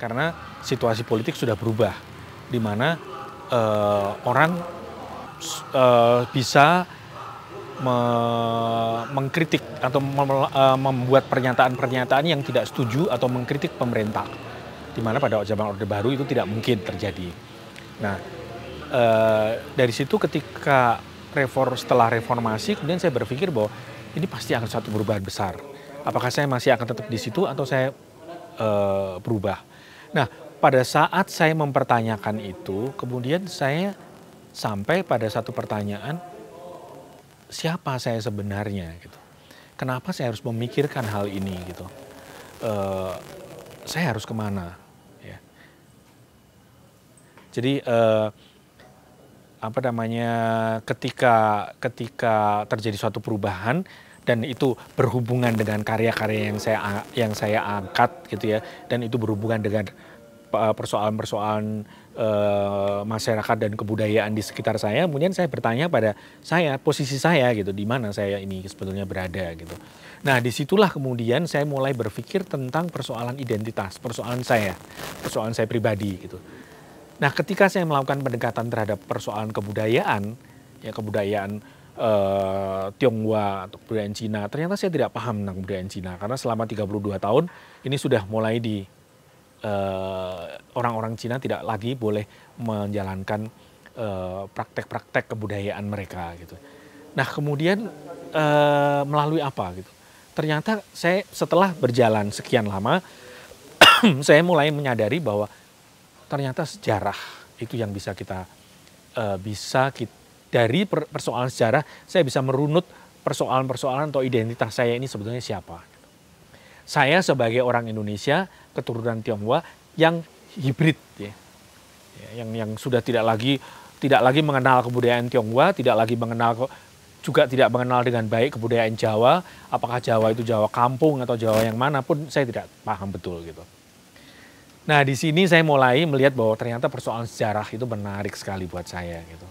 Karena situasi politik sudah berubah, di mana orang bisa mengkritik atau membuat pernyataan-pernyataan yang tidak setuju atau mengkritik pemerintah. Di mana pada zaman Orde Baru itu tidak mungkin terjadi. Nah, dari situ ketika setelah reformasi, kemudian saya berpikir bahwa ini pasti akan suatu perubahan besar. Apakah saya masih akan tetap di situ atau saya berubah? Nah, pada saat saya mempertanyakan itu, kemudian saya sampai pada satu pertanyaan, siapa saya sebenarnya gitu. Kenapa saya harus memikirkan hal ini gitu. Saya harus kemana? Ya. Jadi ketika terjadi suatu perubahan dan itu berhubungan dengan karya-karya yang saya angkat gitu ya, dan itu berhubungan dengan persoalan-persoalan masyarakat dan kebudayaan di sekitar saya, kemudian saya bertanya pada posisi saya gitu, di mana saya ini sebetulnya berada gitu. Nah, disitulah kemudian saya mulai berpikir tentang persoalan identitas, persoalan saya pribadi gitu. Nah, ketika saya melakukan pendekatan terhadap persoalan kebudayaan, ya kebudayaan Tionghoa atau kebudayaan Cina, ternyata saya tidak paham tentang kebudayaan Cina karena selama 32 tahun ini sudah mulai orang-orang Cina tidak lagi boleh menjalankan praktek-praktek kebudayaan mereka gitu. Nah, kemudian melalui apa gitu? Ternyata saya setelah berjalan sekian lama, saya mulai menyadari bahwa ternyata sejarah itu yang bisa kita dari persoalan sejarah saya bisa merunut persoalan-persoalan atau identitas saya ini sebetulnya siapa. Saya sebagai orang Indonesia keturunan Tionghoa yang hibrid ya. Yang sudah tidak lagi mengenal kebudayaan Tionghoa, juga tidak mengenal dengan baik kebudayaan Jawa. Apakah Jawa itu Jawa kampung atau Jawa yang mana pun saya tidak paham betul gitu. Nah, di sini saya mulai melihat bahwa ternyata persoalan sejarah itu menarik sekali buat saya gitu.